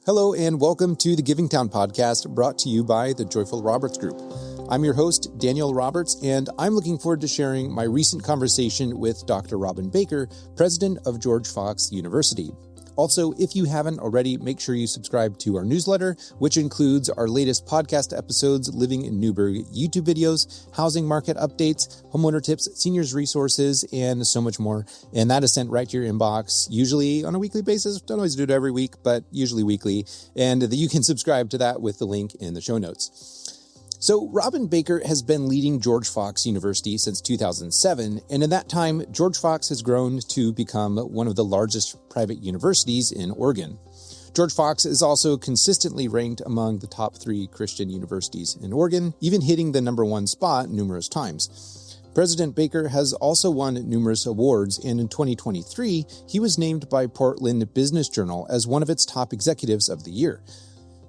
Hello and welcome to the Givingtown podcast brought to you by the Joyful Roberts Group. I'm your host, Daniel Roberts, and I'm looking forward to sharing my recent conversation with Dr. Robin Baker, president of George Fox University. Also, if you haven't already, make sure you subscribe to our newsletter, which includes our latest podcast episodes, Living in Newberg YouTube videos, housing market updates, homeowner tips, seniors resources, and so much more. And that is sent right to your inbox, usually on a weekly basis. Don't always do it every week, but usually weekly. And you can subscribe to that with the link in the show notes. So Robin Baker has been leading George Fox University since 2007, and in that time, George Fox has grown to become one of the largest private universities in Oregon. George Fox is also consistently ranked among the top 3 Christian universities in Oregon, even hitting the number 1 spot numerous times. President Baker has also won numerous awards, and in 2023, he was named by Portland Business Journal as one of its top executives of the year.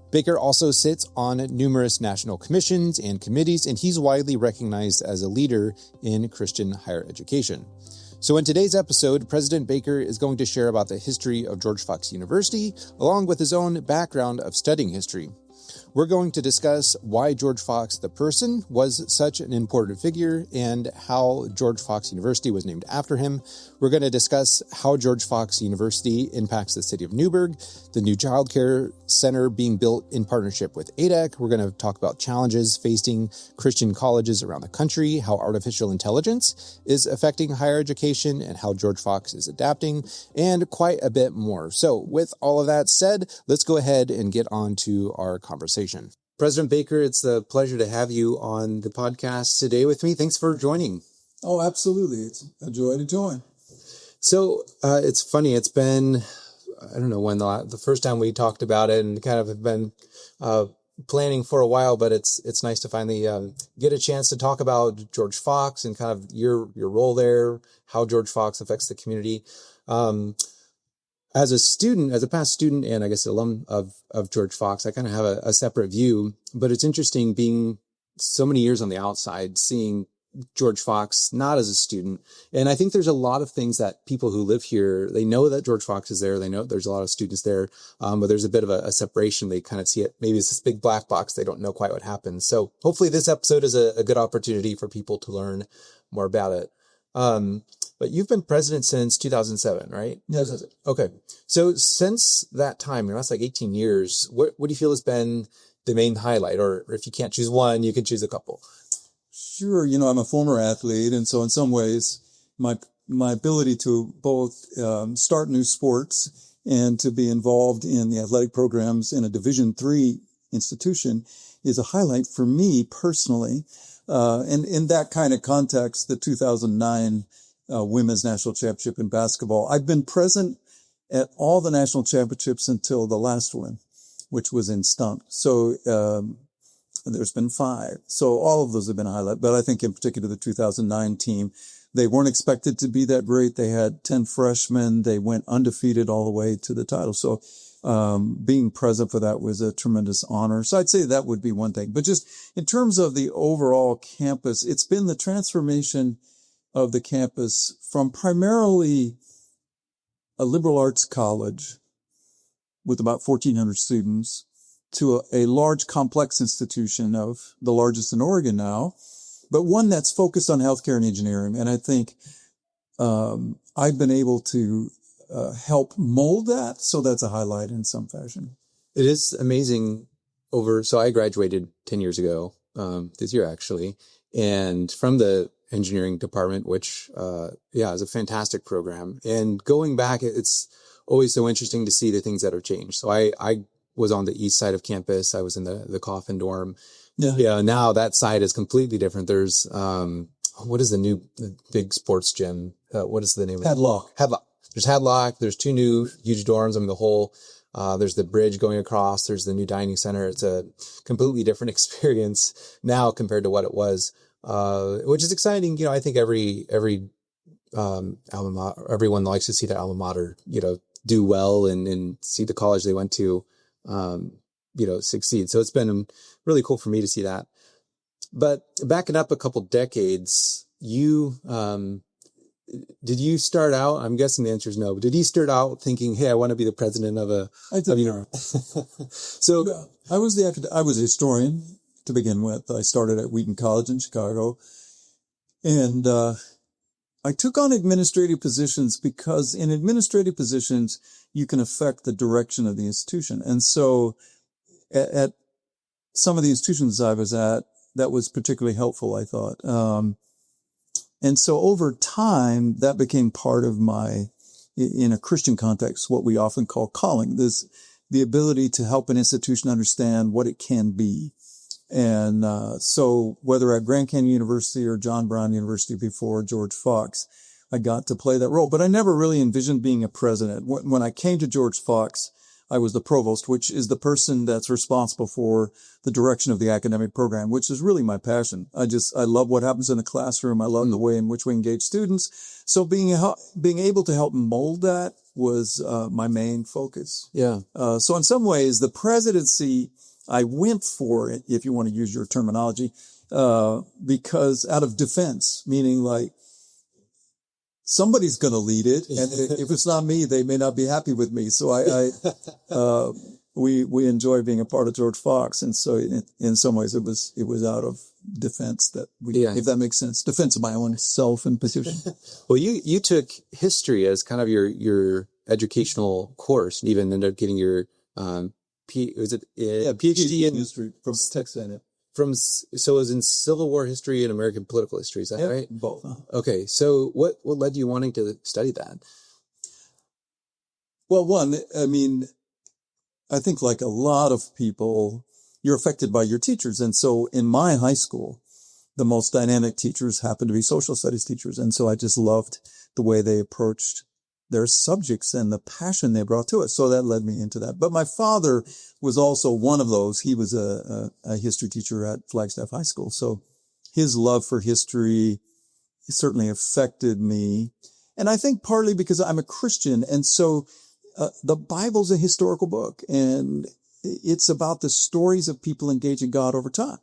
Baker also sits on numerous national commissions and committees, and he's widely recognized as a leader in Christian higher education. So in today's episode, President Baker is going to share about the history of George Fox University, along with his own background of studying history. We're going to discuss why George Fox, the person, was such an important figure and how George Fox University was named after him. We're going to discuss how George Fox University impacts the city of Newberg, the new child care center being built in partnership with ADEC. We're going to talk about challenges facing Christian colleges around the country, how artificial intelligence is affecting higher education, and how George Fox is adapting, and quite a bit more. So with all of that said, let's go ahead and get on to our conversation. President Baker, it's a pleasure to have you on the podcast today with me. Thanks for joining. Oh, absolutely. It's a joy to join. So it's funny. It's been, I don't know when the first time we talked about it, and kind of have been planning for a while, but it's nice to finally get a chance to talk about George Fox and kind of your role there, how George Fox affects the community. As a past student and I guess alum of George Fox, I kind of have a separate view, but it's interesting being so many years on the outside, seeing George Fox not as a student. And I think there's a lot of things that people who live here, they know that George Fox is there. They know there's a lot of students there, but there's a bit of a separation. They kind of see it. Maybe it's this big black box. They don't know quite what happens. So hopefully this episode is a good opportunity for people to learn more about it. But you've been president since 2007, right? Yes, that's it. Okay. So since that time, that's like 18 years, what do you feel has been the main highlight? Or if you can't choose one, you can choose a couple. Sure. I'm a former athlete. And so in some ways, my ability to both start new sports and to be involved in the athletic programs in a Division III institution is a highlight for me personally. And in that kind of context, the 2009 Women's National Championship in basketball, I've been present at all the national championships until the last one, which was in Stunk. So there's been 5. So all of those have been a highlight. But I think in particular the 2009 team, they weren't expected to be that great. They had 10 freshmen. They went undefeated all the way to the title. So being present for that was a tremendous honor. So I'd say that would be one thing. But just in terms of the overall campus, it's been the transformation of the campus from primarily a liberal arts college with about 1,400 students to a large complex institution of the largest in Oregon now, but one that's focused on healthcare and engineering. And I think I've been able to help mold that. So that's a highlight in some fashion. It is amazing so I graduated 10 years ago, this year actually, and from the engineering department, which, is a fantastic program. And going back, it's always so interesting to see the things that have changed. So I was on the east side of campus. I was in the coffin dorm. Yeah. Now that side is completely different. There's, what is the big sports gym? What is the name of it? Hadlock. There's Hadlock. There's 2 new huge dorms. I mean, the whole, there's the bridge going across. There's the new dining center. It's a completely different experience now compared to what it was. Which is exciting. I think every alma mater, everyone likes to see their alma mater, do well and see the college they went to, succeed. So it's been really cool for me to see that. But backing up a couple decades, you did you start out, I'm guessing the answer is no, but did you start out thinking, hey, I want to be the president of I did not. So I was a historian to begin with. I started at Wheaton College in Chicago, and I took on administrative positions because in administrative positions, you can affect the direction of the institution. And so at some of the institutions I was at, that was particularly helpful, I thought. And so over time, that became part of in a Christian context, what we often call calling, the ability to help an institution understand what it can be. And so whether at Grand Canyon University or John Brown University before George Fox, I got to play that role. But I never really envisioned being a president. When I came to George Fox, I was the provost, which is the person that's responsible for the direction of the academic program, which is really my passion. I love what happens in the classroom. I love the way in which we engage students. So being able to help mold that was my main focus. Yeah. So in some ways, the presidency, I went for it, if you want to use your terminology, because out of defense, meaning like somebody's going to lead it, and if it's not me, they may not be happy with me. So we enjoy being a part of George Fox, and so in some ways it was out of defense if that makes sense, defense of my own self and position. Well, you took history as kind of your educational course, and even ended up getting your PhD in history from Texas A&M. So it was in Civil War history and American political history. Is that right? Both. Okay. So what led you wanting to study that? Well, I think like a lot of people, you're affected by your teachers. And so in my high school, the most dynamic teachers happened to be social studies teachers. And so I just loved the way they approached their subjects and the passion they brought to it. So that led me into that. But my father was also one of those. He was a history teacher at Flagstaff High School. So his love for history certainly affected me. And I think partly because I'm a Christian. And so the Bible's a historical book, and it's about the stories of people engaging God over time.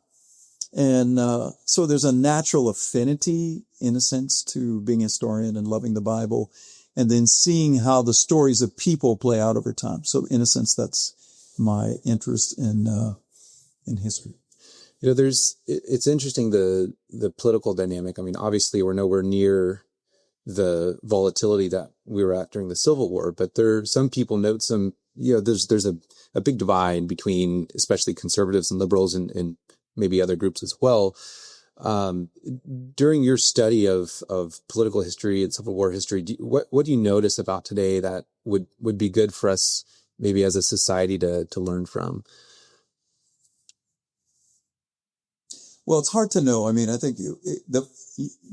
And so there's a natural affinity, in a sense, to being a historian and loving the Bible, and then seeing how the stories of people play out over time. So in a sense, that's my interest in history. It's interesting, the political dynamic. I mean, obviously we're nowhere near the volatility that we were at during the Civil War, but some people note there's a big divide between especially conservatives and liberals and maybe other groups as well. During your study of political history and Civil War history, what do you notice about today that would be good for us maybe as a society to learn from? Well, it's hard to know. I mean, I think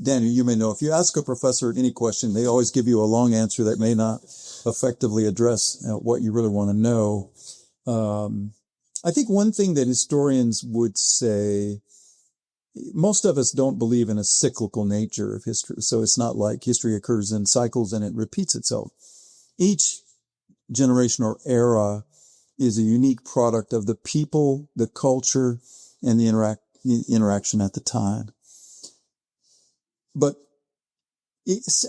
Daniel, you may know, if you ask a professor any question, they always give you a long answer that may not effectively address what you really want to know. I think one thing that historians would say, most of us don't believe in a cyclical nature of history. So it's not like history occurs in cycles and it repeats itself. Each generation or era is a unique product of the people, the culture, and the interaction at the time. But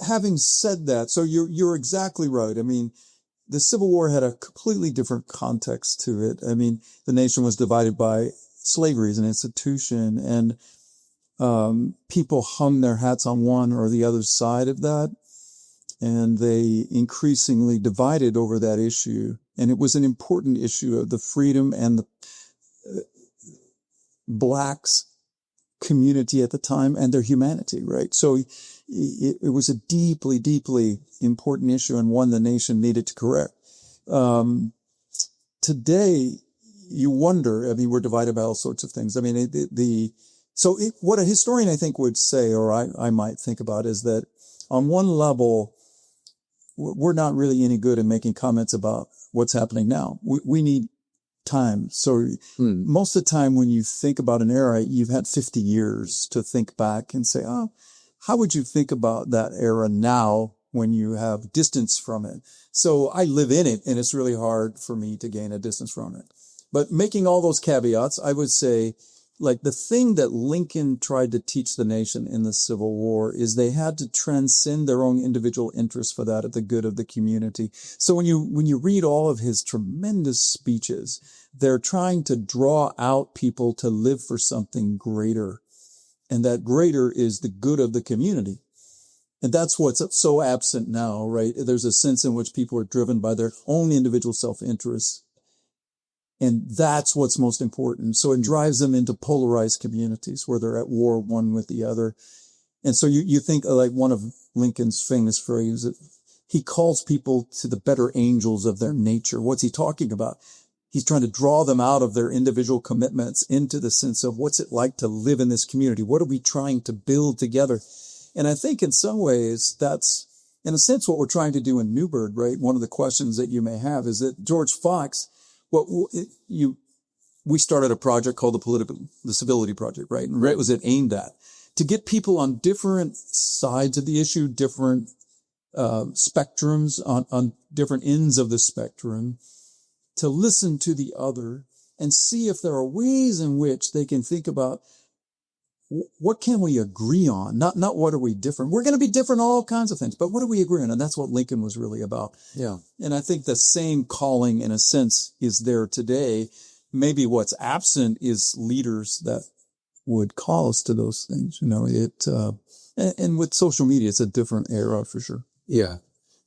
having said that, so you're exactly right. I mean, the Civil War had a completely different context to it. I mean, the nation was divided by slavery as an institution, and people hung their hats on one or the other side of that, and they increasingly divided over that issue. And it was an important issue of the freedom and the blacks community at the time and their humanity, right? So it was a deeply, deeply important issue, and one the nation needed to correct. Today, you wonder, I mean, we're divided by all sorts of things. I mean, what a historian, I think, would say, or I might think about, is that on one level, we're not really any good at making comments about what's happening now. We need time. So most of the time when you think about an era, you've had 50 years to think back and say, oh, how would you think about that era now when you have distance from it? So I live in it, and it's really hard for me to gain a distance from it. But making all those caveats, I would say like the thing that Lincoln tried to teach the nation in the Civil War is they had to transcend their own individual interests for that of the good of the community. So when you read all of his tremendous speeches, they're trying to draw out people to live for something greater. And that greater is the good of the community. And that's what's so absent now, right? There's a sense in which people are driven by their own individual self-interest. And that's what's most important. So it drives them into polarized communities where they're at war one with the other. And so you think like one of Lincoln's famous phrases, he calls people to the better angels of their nature. What's he talking about? He's trying to draw them out of their individual commitments into the sense of what's it like to live in this community? What are we trying to build together? And I think in some ways that's, in a sense, what we're trying to do in Newberg, right? One of the questions that you may have is that George Fox, we started a project called the Civility Project, right? And what was it aimed at? To get people on different sides of the issue, different spectrums, on different ends of the spectrum, to listen to the other and see if there are ways in which they can think about what can we agree on? Not what are we different. We're going to be different on all kinds of things, but what do we agree on? And that's what Lincoln was really about. Yeah. And I think the same calling, in a sense, is there today. Maybe what's absent is leaders that would call us to those things. And with social media, it's a different era for sure. Yeah.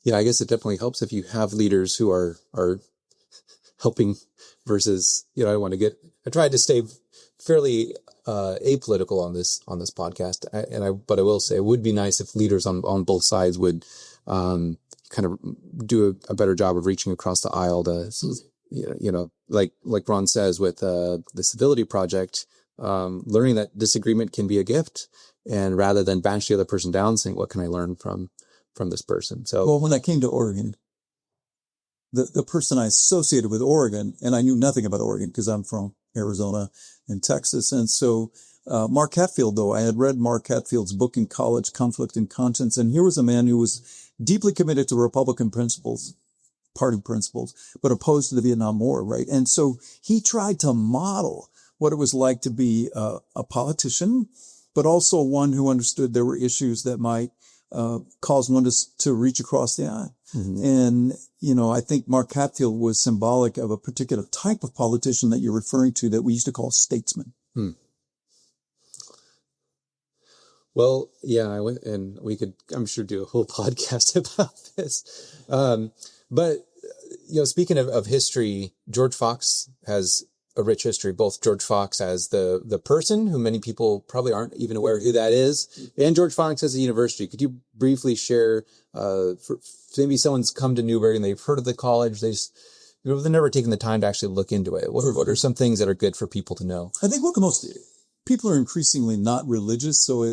Yeah. I guess it definitely helps if you have leaders who are helping versus, I tried to stay fairly apolitical on this podcast. But I will say it would be nice if leaders on both sides would kind of do a better job of reaching across the aisle to, like Ron says with the Civility Project, learning that disagreement can be a gift, and rather than bash the other person down, saying, what can I learn from this person? So, well, when I came to Oregon, the person I associated with Oregon, and I knew nothing about Oregon because I'm from Arizona and Texas. And so, Mark Hatfield, though, I had read Mark Hatfield's book in college, Conflict and Conscience. And here was a man who was deeply committed to Republican principles, party principles, but opposed to the Vietnam War, right? And so he tried to model what it was like to be a politician, but also one who understood there were issues that might cause one to reach across the aisle. Mm-hmm. And, I think Mark Hatfield was symbolic of a particular type of politician that you're referring to that we used to call statesman. Hmm. Well, yeah, and we could, I'm sure, do a whole podcast about this. But, speaking of history, George Fox has a rich history, both George Fox as the person, who many people probably aren't even aware who that is, and George Fox as a university. Could you briefly share, for maybe someone's come to Newberg and they've heard of the college, they've never taken the time to actually look into it. What are some things that are good for people to know? I think most people are increasingly not religious, so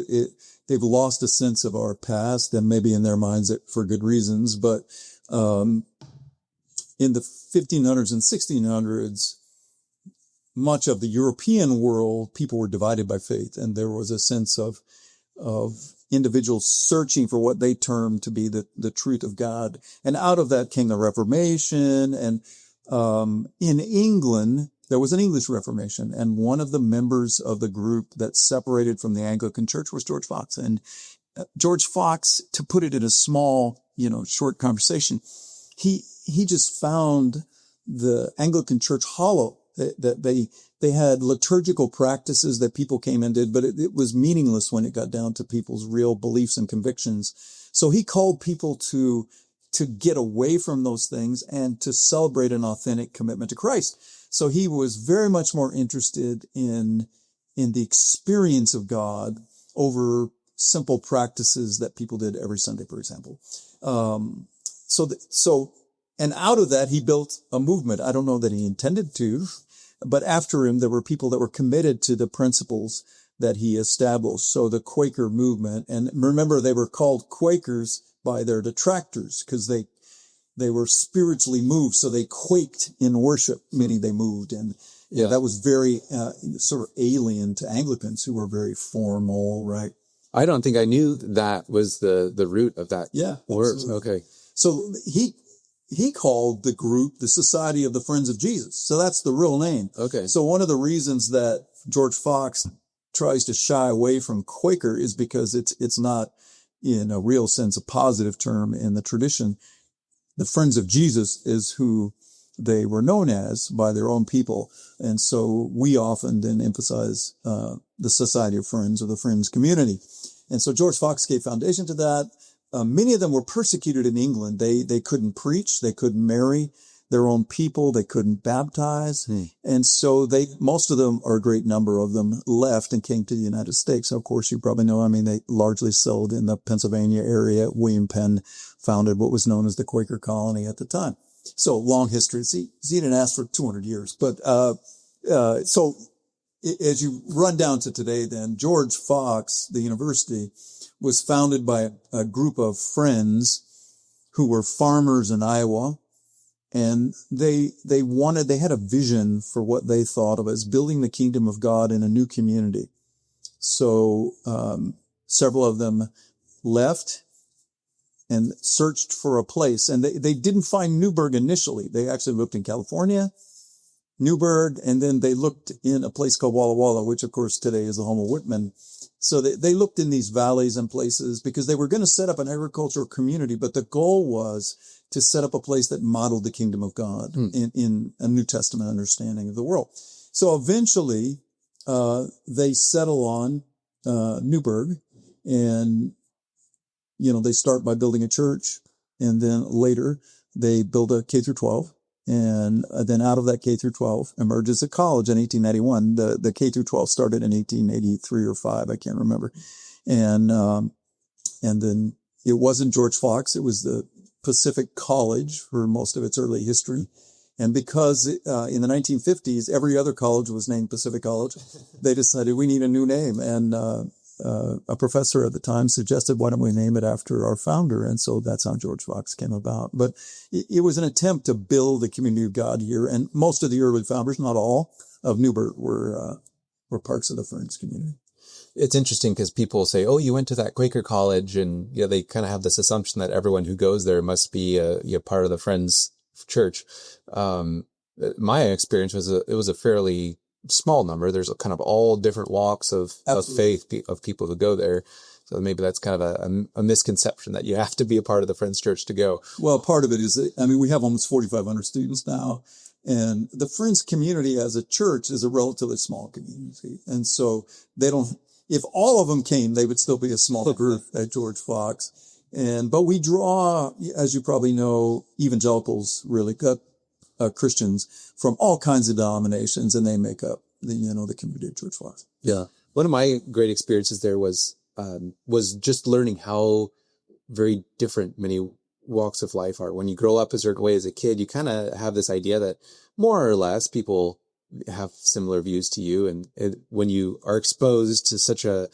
they've lost a sense of our past, and maybe in their minds for good reasons. But in the 1500s and 1600s, much of the European world, people were divided by faith, and there was a sense of individuals searching for what they termed to be the truth of God. And out of that came the Reformation. And in England, there was an English Reformation, and one of the members of the group that separated from the Anglican Church was George Fox. And George Fox, to put it in a small, short conversation, he just found the Anglican Church hollow. That they had liturgical practices that people came and did, but it was meaningless when it got down to people's real beliefs and convictions. So he called people to get away from those things and to celebrate an authentic commitment to Christ. So he was very much more interested in the experience of God over simple practices that people did every Sunday, for example. And out of that, he built a movement. I don't know that he intended to, but after him, there were people that were committed to the principles that he established. So the Quaker movement, and remember, they were called Quakers by their detractors because they were spiritually moved. So they quaked in worship, meaning they moved. And that was very sort of alien to Anglicans, who were very formal, right? I don't think I knew that was the root of that word. Absolutely. Okay. So he called the group the Society of the Friends of Jesus. So that's the real name. Okay. So one of the reasons that George Fox tries to shy away from Quaker is because it's not in a real sense a positive term in the tradition. The Friends of Jesus is who they were known as by their own people. And so we often then emphasize the Society of Friends or the Friends community. And so George Fox gave foundation to that. Many of them were persecuted in England. They couldn't preach. They couldn't marry their own people. They couldn't baptize. And so most of them, or a great number of them, left and came to the United States. Of course, you probably know, they largely settled in the Pennsylvania area. William Penn founded what was known as the Quaker colony at the time. So long history. See, he didn't ask for 200 years. But, so as you run down to today, then George Fox, the university, was founded by a group of friends who were farmers in Iowa. And they had a vision for what they thought of as building the kingdom of God in a new community. So, several of them left and searched for a place. And they didn't find Newberg initially. They actually looked in California, Newberg, and then they looked in a place called Walla Walla, which of course today is the home of Whitman. So they looked in these valleys and places because they were going to set up an agricultural community, but the goal was to set up a place that modeled the kingdom of God in a New Testament understanding of the world. So eventually, they settle on, Newberg, and, they start by building a church, and then later they build a K through 12. And then out of that K through 12 emerges a college in 1891. The K through 12 started in 1883 or 5. I can't remember. And then it wasn't George Fox. It was the Pacific College for most of its early history. And because, in the 1950s, every other college was named Pacific College, they decided we need a new name. And, a professor at the time suggested, why don't we name it after our founder? And so that's how George Fox came about. But it was an attempt to build the community of God here. And most of the early founders, not all, of Newberg were parts of the Friends community. It's interesting because people say, oh, you went to that Quaker college, and they kind of have this assumption that everyone who goes there must be a part of the Friends church. My experience was it was a fairly small number. There's kind of all different walks of faith of people who go there. So maybe that's kind of a misconception that you have to be a part of the Friends Church to go. Well, part of it is, we have almost 4,500 students now, and the Friends community as a church is a relatively small community. And so if all of them came, they would still be a small group at George Fox. But we draw, as you probably know, evangelicals, really Christians from all kinds of denominations, and they make up the community of George Fox. Yeah. One of my great experiences there was just learning how very different many walks of life are. When you grow up a certain way as a kid, you kind of have this idea that more or less people have similar views to you. And when you are exposed to such a,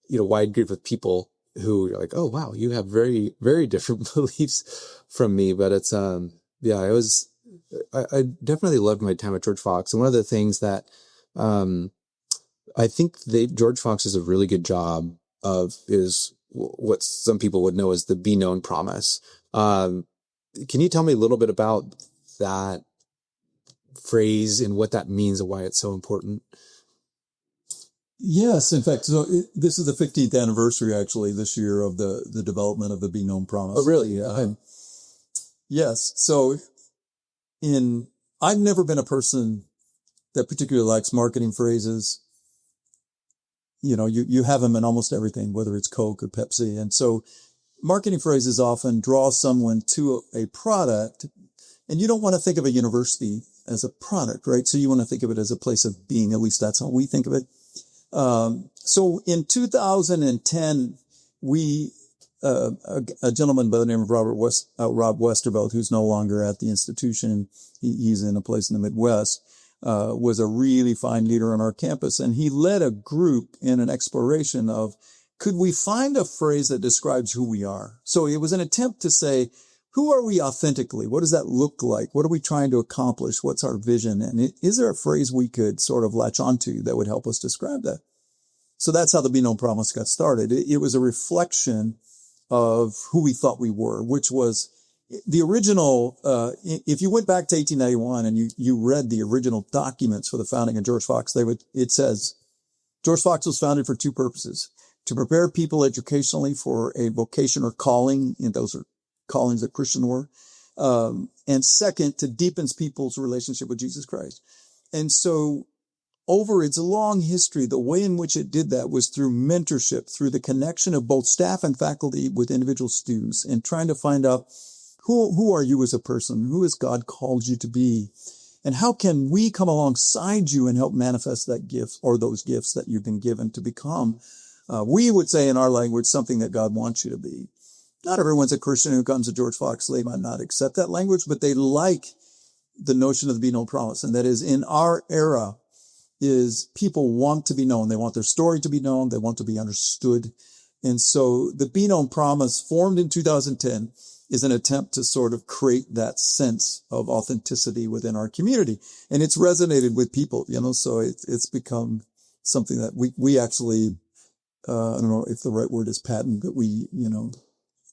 wide group of people who are like, oh, wow, you have very, very different beliefs from me. But it's, I definitely loved my time at George Fox. And one of the things that, I think George Fox does a really good job of is what some people would know as the be known promise. Can you tell me a little bit about that phrase and what that means and why it's so important? Yes, in fact, so this is the 15th anniversary actually this year of the development of the be known promise. Oh, really? Yeah. Yes. So I've never been a person that particularly likes marketing phrases. You have them in almost everything, whether it's Coke or Pepsi. And so marketing phrases often draw someone to a product, and you don't want to think of a university as a product, right? So you want to think of it as a place of being. At least that's how we think of it. So in 2010, a gentleman by the name of Rob Westervelt, who's no longer at the institution, he's in a place in the Midwest, was a really fine leader on our campus. And he led a group in an exploration of, could we find a phrase that describes who we are? So it was an attempt to say, who are we authentically? What does that look like? What are we trying to accomplish? What's our vision? And is there a phrase we could sort of latch onto that would help us describe that? So that's how the Be Known Promise got started. It was a reflection of who we thought we were, which was the original, if you went back to 1891 and you read the original documents for the founding of George Fox, it says George Fox was founded for two purposes: to prepare people educationally for a vocation or calling, and those are callings that Christian were, and second, to deepen people's relationship with Jesus Christ. And so over its long history, the way in which it did that was through mentorship, through the connection of both staff and faculty with individual students, and trying to find out who are you as a person? Who has God called you to be? And how can we come alongside you and help manifest that gift or those gifts that you've been given to become, we would say in our language, something that God wants you to be. Not everyone's a Christian who comes to George Fox. They might not accept that language, but they like the notion of the be known promise. And that is, in our era, is people want to be known. They want their story to be known. They want to be understood. And so the Be Known Promise, formed in 2010, is an attempt to sort of create that sense of authenticity within our community. And it's resonated with people, so it's become something that we actually, I don't know if the right word is patent, but we,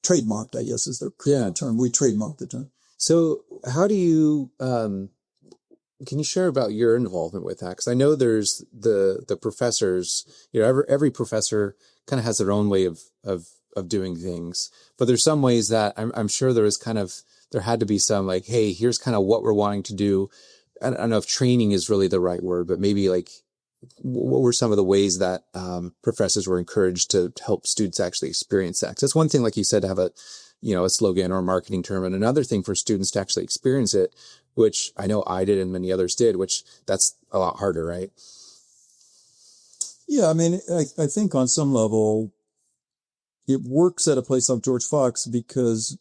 trademarked, I guess is the term. We trademarked the term. So how do you, can you share about your involvement with that? Because I know there's the professors, every professor kind of has their own way of doing things, but there's some ways that I'm sure there had to be some like, hey, here's kind of what we're wanting to do. I don't know if training is really the right word, but maybe like, what were some of the ways that professors were encouraged to help students actually experience that? 'Cause that's one thing, like you said, to have a slogan or a marketing term, and another thing for students to actually experience it, which I know I did and many others did, which that's a lot harder, right? Yeah, I mean, I think on some level, it works at a place like George Fox because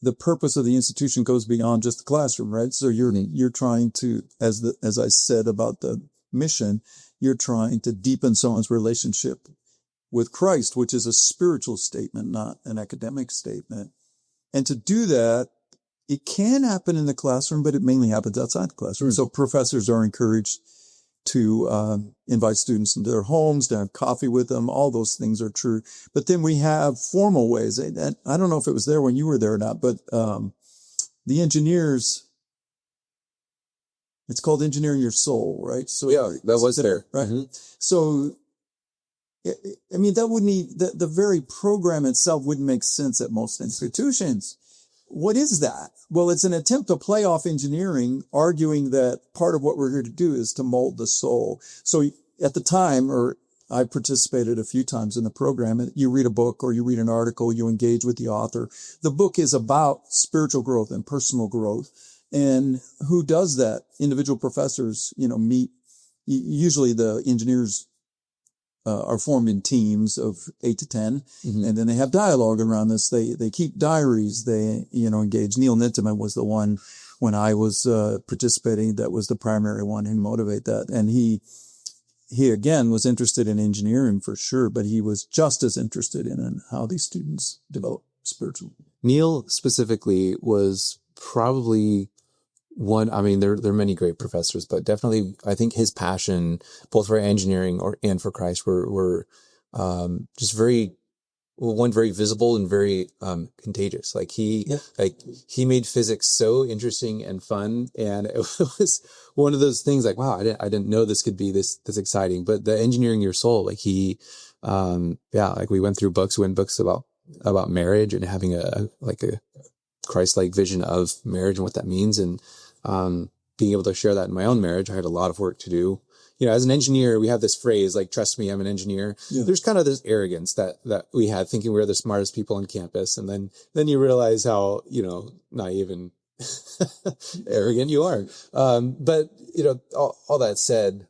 the purpose of the institution goes beyond just the classroom, right? So you're trying to, as I said about the mission, you're trying to deepen someone's relationship with Christ, which is a spiritual statement, not an academic statement. And to do that, it can happen in the classroom, but it mainly happens outside the classroom. So professors are encouraged to invite students into their homes, to have coffee with them. All those things are true. But then we have formal ways. And I don't know if it was there when you were there or not, but the engineers, it's called Engineering Your Soul, right? So yeah, that was there. Right. Mm-hmm. So, I mean, that wouldn't the very program itself wouldn't make sense at most institutions. What is that? Well, it's an attempt to play off engineering, arguing that part of what we're here to do is to mold the soul. So at the time, or I participated a few times in the program, and you read a book or you read an article, you engage with the author. The book is about spiritual growth and personal growth. And who does that? Individual professors, meet. Usually the engineers are formed in teams of 8 to 10. Mm-hmm. And then they have dialogue around this. They keep diaries. They, engage. Neil Ninteman was the one when I was participating that was the primary one who motivated that. And he again was interested in engineering for sure, but he was just as interested in how these students develop spiritually. Neil specifically was probably one. I mean, there are many great professors, but definitely I think his passion, both for engineering and for Christ, were just very visible and very contagious. Like he made physics so interesting and fun, and it was one of those things like, wow, I didn't know this could be this exciting. But the Engineering Your Soul, like he, like we went through books about marriage and having a Christ-like vision of marriage and what that means, and being able to share that in my own marriage. I had a lot of work to do. As an engineer, we have this phrase like, trust me, I'm an engineer. Yeah. There's kind of this arrogance that we had, thinking we were the smartest people on campus. And then you realize how, naive and arrogant you are. But all that said,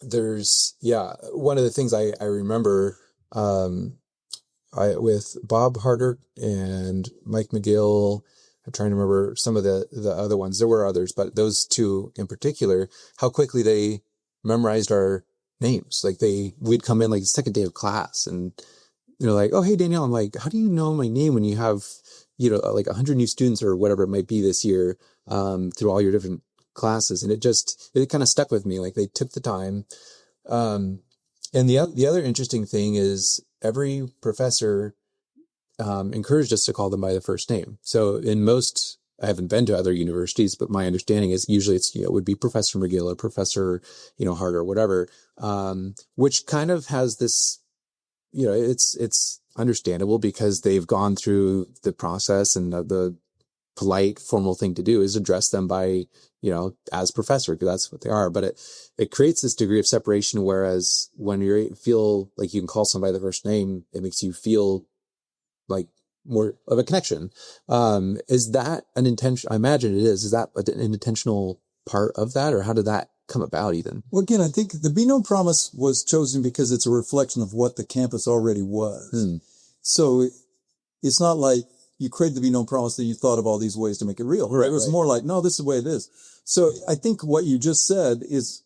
there's, one of the things I remember, with Bob Harder and Mike McGill, I'm trying to remember some of the other ones. There were others, but those two in particular, how quickly they memorized our names. Like we'd come in like the second day of class and they're like, oh, hey, Danielle. I'm like, how do you know my name when you have, like 100 new students or whatever it might be this year, through all your different classes? And it kind of stuck with me. Like they took the time. And the other interesting thing is every professor, encouraged us to call them by the first name. So in most, I haven't been to other universities, but my understanding is usually it's, would be Professor McGill or Professor, Hart or whatever, which kind of has this, it's understandable because they've gone through the process, and the polite formal thing to do is address them by, as professor, because that's what they are. But it creates this degree of separation. Whereas when you feel like you can call somebody the first name, it makes you feel like more of a connection. Is that an intention? I imagine it is. Is that an intentional part of that, or how did that come about even? Well, again, I think the Be Known Promise was chosen because it's a reflection of what the campus already was. So it's not like you created the Be Known Promise and you thought of all these ways to make it real. Right? It was more like, no, this is the way it is. So I think what you just said is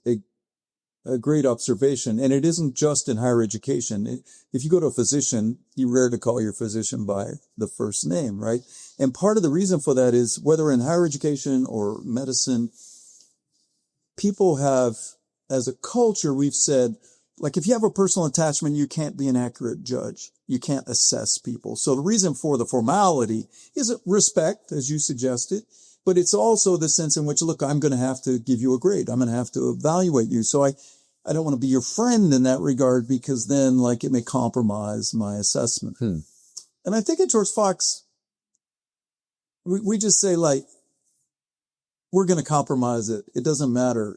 a great observation. And it isn't just in higher education. If you go to a physician, you rarely call your physician by the first name, right? And part of the reason for that is whether in higher education or medicine, people have, as a culture, we've said, like, if you have a personal attachment, you can't be an accurate judge. You can't assess people. So the reason for the formality is respect, as you suggested, but it's also the sense in which, look, I'm going to have to give you a grade. I'm going to have to evaluate you. So I don't want to be your friend in that regard, because then, like, it may compromise my assessment. And I think at George Fox, we just say, like, we're going to compromise it. It doesn't matter.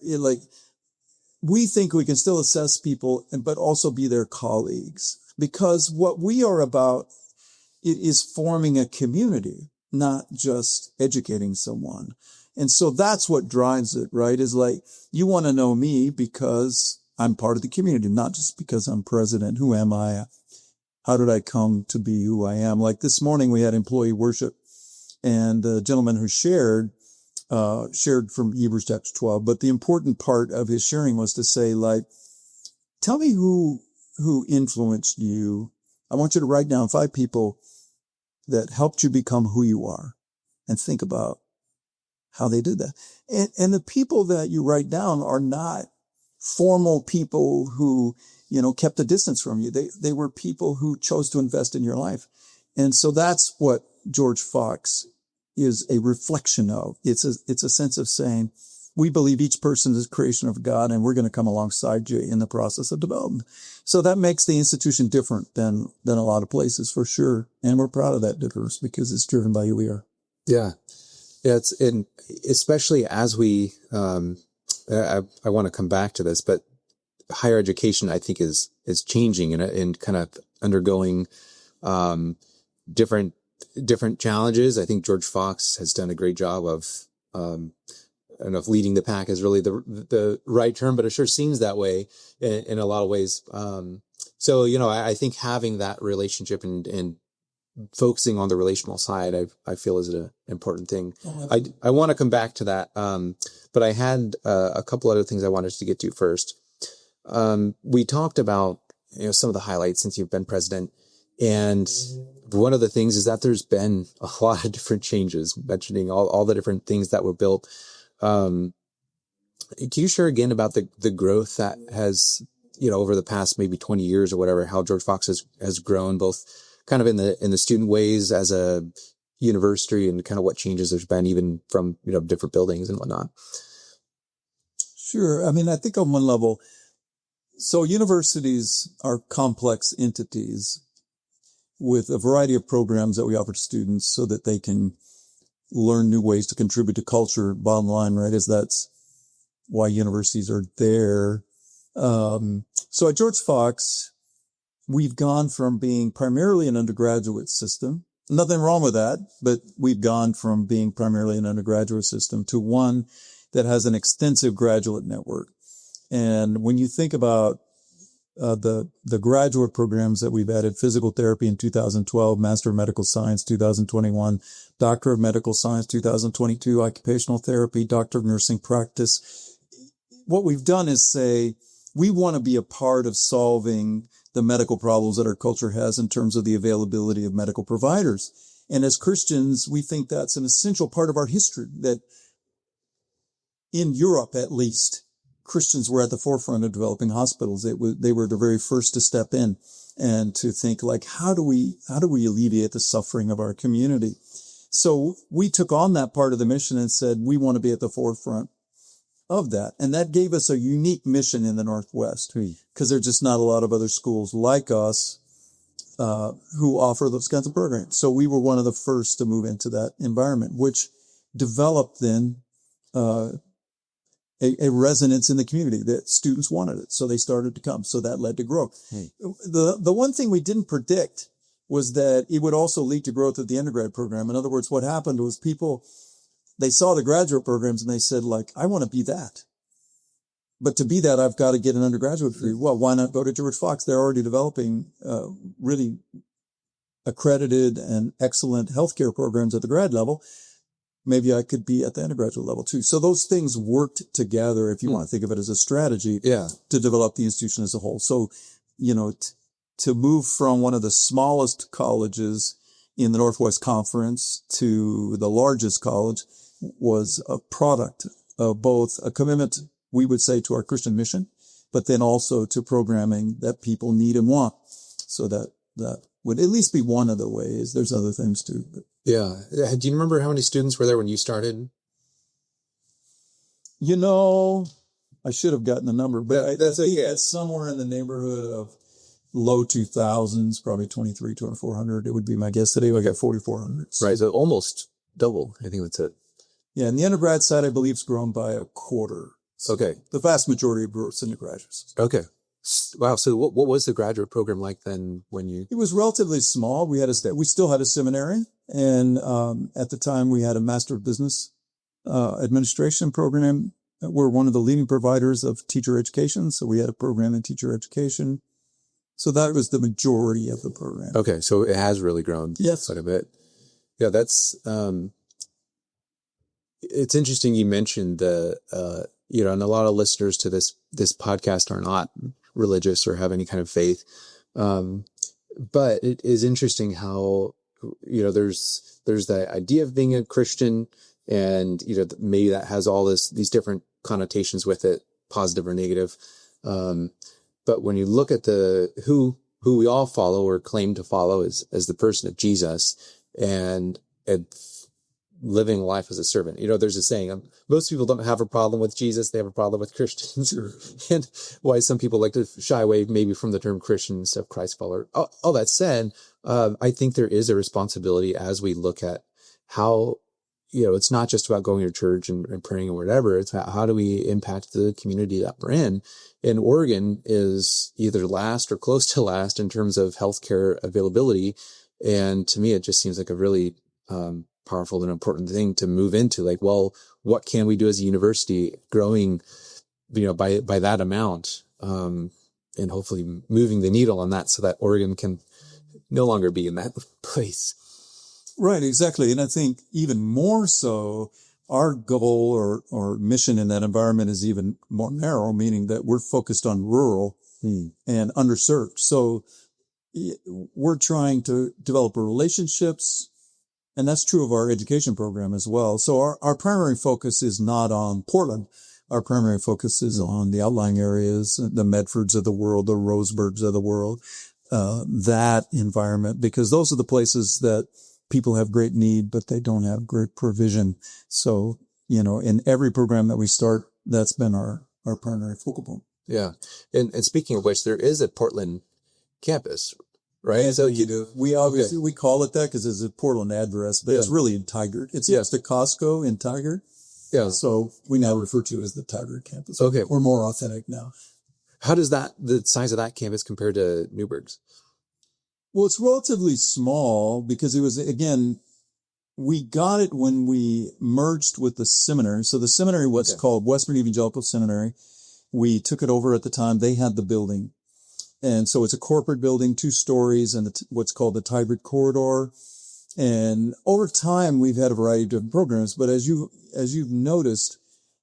We think we can still assess people, but also be their colleagues, because what we are about is forming a community, not just educating someone. And so that's what drives it, right? Is like, you want to know me because I'm part of the community, not just because I'm president. Who am I? How did I come to be who I am? Like this morning we had employee worship, and the gentleman who shared from Hebrews chapter 12. But the important part of his sharing was to say, like, tell me who influenced you. I want you to write down 5 people that helped you become who you are, and think about how they did that. And the people that you write down are not formal people who, kept a distance from you. They were people who chose to invest in your life. And so that's what George Fox is a reflection of. It's a sense of saying, we believe each person is a creation of God, and we're going to come alongside you in the process of development. So that makes the institution different than a lot of places, for sure. And we're proud of that difference because it's driven by who we are. Yeah. Yeah. Especially as we, I want to come back to this, but higher education, I think, is changing and kind of undergoing, different challenges. I think George Fox has done a great job of, I don't know if leading the pack is really the right term, but it sure seems that way in a lot of ways. So, I think having that relationship and focusing on the relational side, I feel is an important thing. I want to come back to that. But I had a couple other things I wanted to get to first. We talked about, some of the highlights since you've been president. And one of the things is that there's been a lot of different changes, mentioning all the different things that were built. Can you share again about the growth that has, over the past maybe 20 years or whatever, how George Fox has grown, both kind of in the student ways as a university, and kind of what changes there's been even from, different buildings and whatnot? Sure. I mean, I think on one level, so universities are complex entities with a variety of programs that we offer to students so that they can learn new ways to contribute to culture. Bottom line, right, is that's why universities are there. So at George Fox, we've gone from being primarily an undergraduate system. Nothing wrong with that, but we've gone from being primarily an undergraduate system to one that has an extensive graduate network. And when you think about the graduate programs that we've added, physical therapy in 2012, Master of Medical Science 2021, Doctor of Medical Science 2022, occupational therapy, Doctor of Nursing practice. What we've done is say, we want to be a part of solving the medical problems that our culture has in terms of the availability of medical providers. And as Christians, we think that's an essential part of our history, that in Europe, at least, Christians were at the forefront of developing hospitals. They were the very first to step in and to think like, how do we alleviate the suffering of our community? So we took on that part of the mission and said, we want to be at the forefront of that. And that gave us a unique mission in the Northwest because there's just not a lot of other schools like us who offer those kinds of programs. So we were one of the first to move into that environment, which developed then a resonance in the community that students wanted it. So they started to come. So that led to growth. The one thing we didn't predict was that it would also lead to growth of the undergrad program. In other words, what happened was they saw the graduate programs and they said, like, I want to be that. But to be that, I've got to get an undergraduate degree. Well, why not go to George Fox? They're already developing really accredited and excellent healthcare programs at the grad level. Maybe I could be at the undergraduate level too. So those things worked together, if you want to think of it as a strategy, to develop the institution as a whole. So, to move from one of the smallest colleges in the Northwest Conference to the largest college was a product of both a commitment, we would say, to our Christian mission, but then also to programming that people need and want. So that would at least be one of the ways. There's other things too. But. Yeah. Do you remember how many students were there when you started? I should have gotten the number, but I think it's somewhere in the neighborhood of low 2000s, probably 2,400. It would be my guess. Today I got 4,400. Right. So almost double. I think that's it. Yeah. And the undergrad side, I believe, is grown by a quarter. So okay. The vast majority of undergraduates. Okay. Wow. So what was the graduate program like then when you? It was relatively small. We still had a seminary. And at the time, we had a Master of Business Administration program. We're one of the leading providers of teacher education. So we had a program in teacher education. So that was the majority of the program. Okay. So it has really grown quite a bit. Yeah, that's, it's interesting you mentioned and a lot of listeners to this podcast are not religious or have any kind of faith. But it is interesting how, there's that idea of being a Christian and, maybe that has all these different connotations with it, positive or negative. But when you look at who we all follow or claim to follow as the person of Jesus and living life as a servant, there's a saying, most people don't have a problem with Jesus. They have a problem with Christians. And why some people like to shy away maybe from the term Christian instead of Christ follower. All that said, I think there is a responsibility as we look at how, it's not just about going to church and praying or whatever. It's how do we impact the community that we're in? And Oregon is either last or close to last in terms of healthcare availability. And to me, it just seems like a really powerful and important thing to move into. Like, well, what can we do as a university growing, by that amount, and hopefully moving the needle on that so that Oregon can no longer be in that place. Right, exactly. And I think even more so, our goal or mission in that environment is even more narrow, meaning that we're focused on rural and underserved. So we're trying to develop relationships, and that's true of our education program as well. So our primary focus is not on Portland. Our primary focus is on the outlying areas, the Medfords of the world, the Roseburgs of the world, that environment, because those are the places that people have great need, but they don't have great provision. So, in every program that we start, that's been our primary focal point. Yeah. And speaking of which, there is a Portland campus, right? And so we obviously, we call it that because it's a Portland address, but it's really in Tigard. It's next to Costco in Tigard. Yeah. So we now refer to it as the Tigard campus. Okay. We're more authentic now. How does the size of that campus compare to Newberg's? Well, it's relatively small because it was, again, we got it when we merged with the seminary. So the seminary was called Western Evangelical Seminary. We took it over at the time. They had the building. And so it's a corporate building, 2 stories, and what's called the Tybert Corridor. And over time, we've had a variety of different programs. But as you've noticed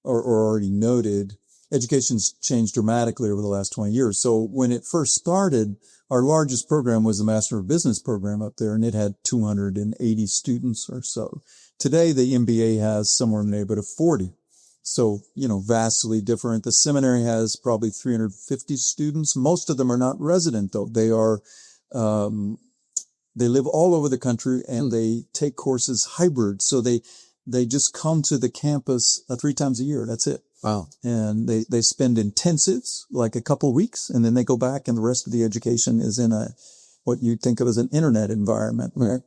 or already noted, education's changed dramatically over the last 20 years. So when it first started, our largest program was the Master of Business program up there, and it had 280 students or so. Today, the MBA has somewhere in the neighborhood of 40. So, vastly different. The seminary has probably 350 students. Most of them are not resident, though. They live all over the country, and they take courses hybrid. So they just come to the campus 3 times a year. That's it. Wow. And they spend intensives, like a couple of weeks, and then they go back, and the rest of the education is in what you think of as an internet environment. Right?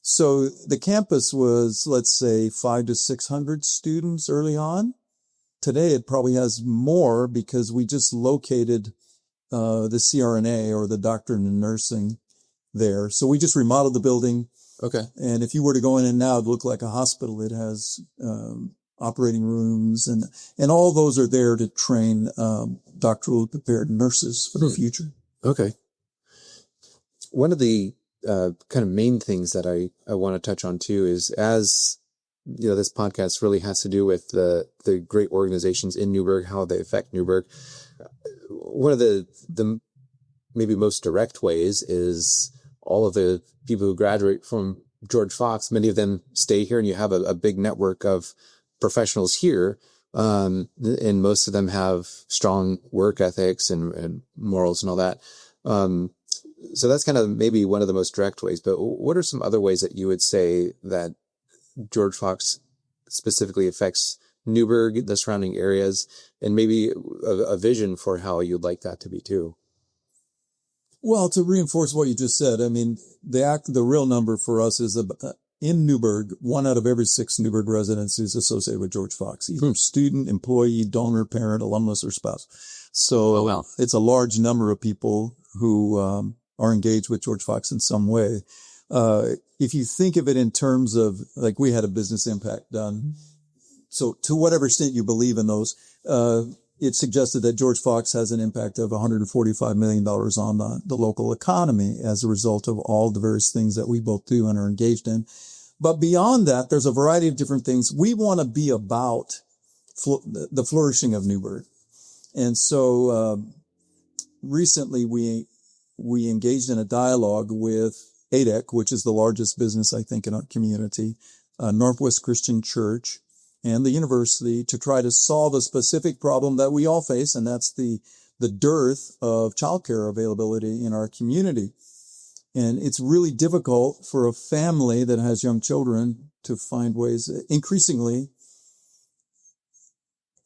So the campus was, let's say, 500 to 600 students early on. Today, it probably has more because we just located the CRNA, or the doctorate in nursing, there. So we just remodeled the building. Okay. And if you were to go in and now, it'd look like a hospital. It has operating rooms, and all those are there to train doctorally prepared nurses for the future. Okay. One of the kind of main things that I want to touch on too is, as this podcast really has to do with the great organizations in Newberg, how they affect Newberg. One of the maybe most direct ways is all of the people who graduate from George Fox. Many of them stay here, and you have a big network of professionals here. And most of them have strong work ethics and morals and all that. So that's kind of maybe one of the most direct ways, but what are some other ways that you would say that George Fox specifically affects Newberg, the surrounding areas, and maybe a vision for how you'd like that to be too? Well, to reinforce what you just said, I mean, the real number for us is in Newberg, 1 out of every 6 Newberg residents is associated with George Fox, either student, employee, donor, parent, alumnus, or spouse. So It's a large number of people who are engaged with George Fox in some way. If you think of it in terms of, like, we had a business impact done. So to whatever extent you believe in those, it suggested that George Fox has an impact of $145 million on the local economy as a result of all the various things that we both do and are engaged in. But beyond that, there's a variety of different things. We want to be about the flourishing of Newberg. And so recently we engaged in a dialogue with ADEC, which is the largest business, I think, in our community, Northwest Christian Church, and the university, to try to solve a specific problem that we all face, and that's the dearth of childcare availability in our community. And it's really difficult for a family that has young children to find ways. Increasingly,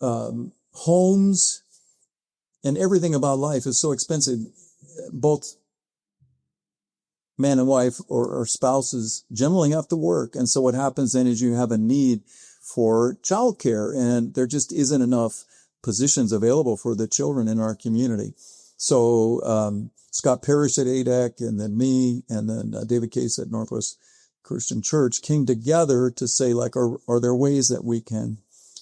homes and everything about life is so expensive. Both man and wife or spouses generally have to work. And so what happens then is you have a need for childcare, and there just isn't enough positions available for the children in our community. So Scott Parrish at ADEC, and then me, and then David Case at Northwest Christian Church came together to say, like, are there ways that we can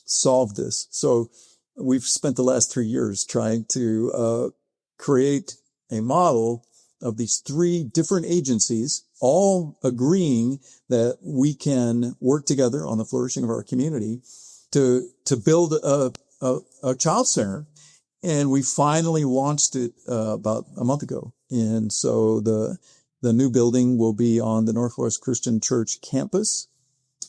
solve this? So we've spent the last 3 years trying to create a model of these 3 different agencies, all agreeing that we can work together on the flourishing of our community to build a child center. And we finally launched it about a month ago. And so the new building will be on the Northwest Christian Church campus,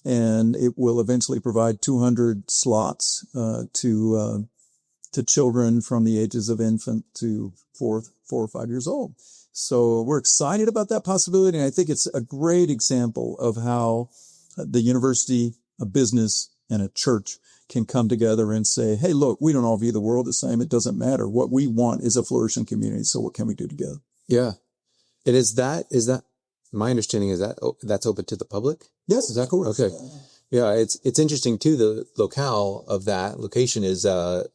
and it will eventually provide 200 slots to children from the ages of infant to 4 or 5 years old. So we're excited about that possibility. And I think it's a great example of how the university, a business, and a church can come together and say, hey, look, we don't all view the world the same. It doesn't matter. What we want is a flourishing community. So what can we do together? Yeah. And is that my understanding is that that's open to the public? Yes. Is that correct? Okay. Yeah. It's interesting too. The locale of that location is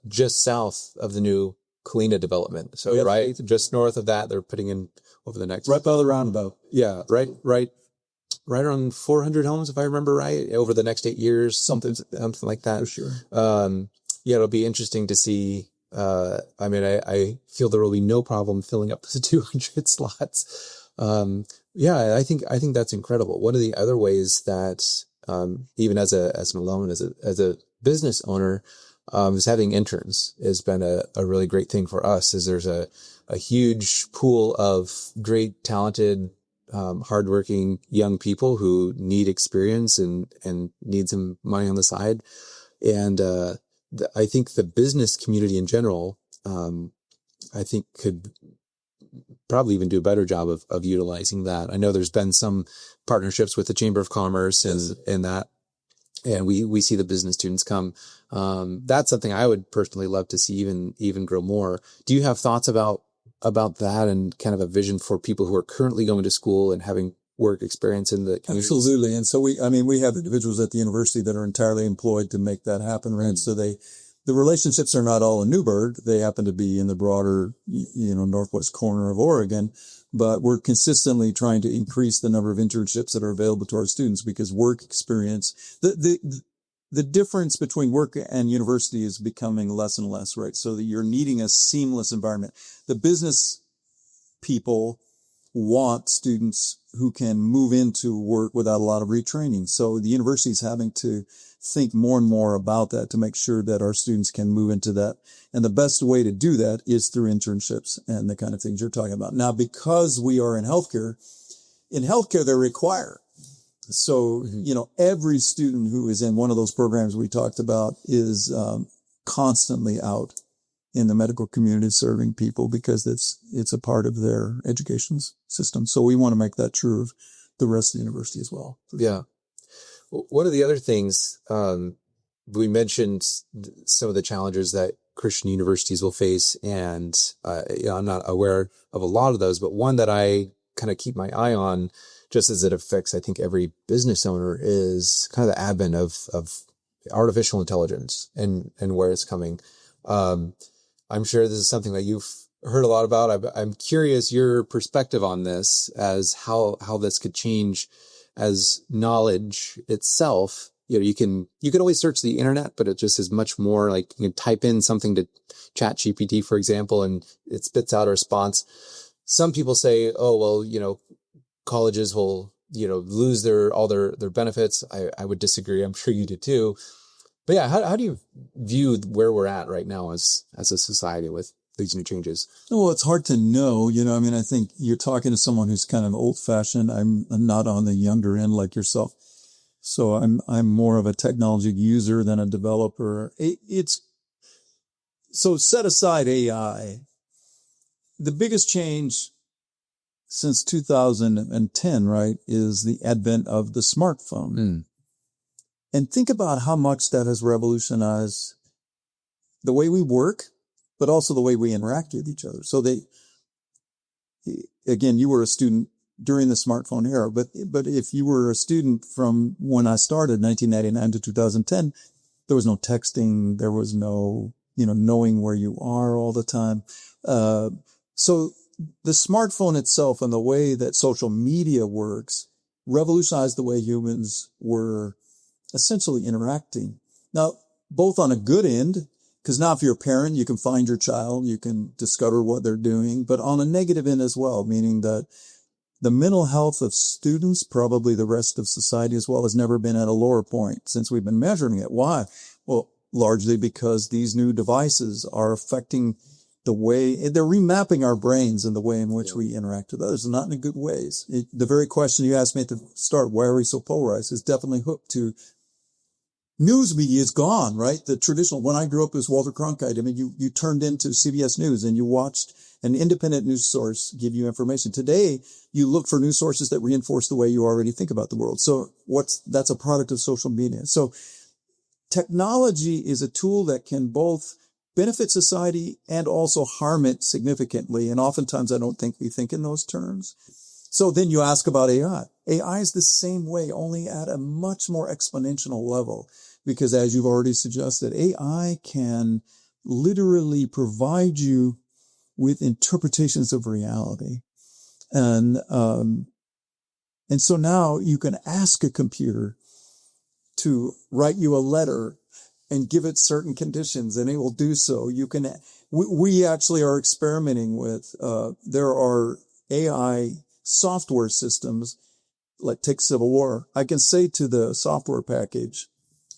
just south of the new Kalina development. So right, just north of that, they're putting in over the next, right by the roundabout. Yeah. Right around 400 homes, if I remember right, over the next 8 years, something like that. For sure. Yeah, it'll be interesting to see. I mean, I feel there will be no problem filling up the 200 slots. Yeah, I think that's incredible. One of the other ways that, even as an alum, as a business owner, is having interns has been a really great thing for us. Is there's a huge pool of great, talented, hardworking young people who need experience and need some money on the side. And, I think the business community in general, I think could probably even do a better job of utilizing that. I know there's been some partnerships with the Chamber of Commerce and that, and we see the business students come. That's something I would personally love to see even grow more. Do you have thoughts about that and kind of a vision for people who are currently going to school and having work experience in the community? Absolutely. And so we have individuals at the university that are entirely employed to make that happen, right? Mm. So the relationships are not all in Newberg. They happen to be in the broader, northwest corner of Oregon, but we're consistently trying to increase the number of internships that are available to our students because work experience, the difference between work and university is becoming less and less, right? So that you're needing a seamless environment. The business people want students who can move into work without a lot of retraining. So the university is having to think more and more about that to make sure that our students can move into that. And the best way to do that is through internships and the kind of things you're talking about. Now, because we are in healthcare they're required. So, every student who is in one of those programs we talked about is constantly out in the medical community serving people because it's a part of their education system. So we want to make that true of the rest of the university as well. Yeah. One of the other things, we mentioned some of the challenges that Christian universities will face, and I'm not aware of a lot of those, but one that I kind of keep my eye on, just as it affects, I think, every business owner, is kind of the advent of artificial intelligence and where it's coming. I'm sure this is something that you've heard a lot about. I'm curious your perspective on this, as how this could change as knowledge itself. You can always search the internet, but it just is much more like you can type in something to ChatGPT, for example, and it spits out a response. Some people say, oh, well, colleges will, lose all their benefits. I would disagree. I'm sure you do too. But yeah, how do you view where we're at right now as a society with these new changes? Well, it's hard to know. I think you're talking to someone who's kind of old fashioned. I'm not on the younger end like yourself. So I'm more of a technology user than a developer. So set aside AI. The biggest change since 2010, right, is the advent of the smartphone. Mm. And think about how much that has revolutionized the way we work, but also the way we interact with each other. So again, you were a student during the smartphone era, but if you were a student from when I started, 1999 to 2010, there was no texting. There was no, knowing where you are all the time. So the smartphone itself and the way that social media works revolutionized the way humans were essentially interacting. Now, both on a good end, because now if you're a parent, you can find your child, you can discover what they're doing, but on a negative end as well, meaning that the mental health of students, probably the rest of society as well, has never been at a lower point since we've been measuring it. Why? Well, largely because these new devices are affecting the way, they're remapping our brains and the way in which we interact with others, not in good ways. The very question you asked me at the start, why are we so polarized, is definitely hooked to news media is gone, right? The traditional, when I grew up, it was Walter Cronkite. You turned into CBS News and you watched an independent news source give you information. Today, you look for news sources that reinforce the way you already think about the world. So that's a product of social media. So technology is a tool that can both benefit society and also harm it significantly. And oftentimes I don't think we think in those terms. So then you ask about AI. AI is the same way, only at a much more exponential level. Because as you've already suggested, AI can literally provide you with interpretations of reality. And so now you can ask a computer to write you a letter and give it certain conditions, and it will do so. We actually are experimenting with, there are AI software systems, like take Civil War. I can say to the software package,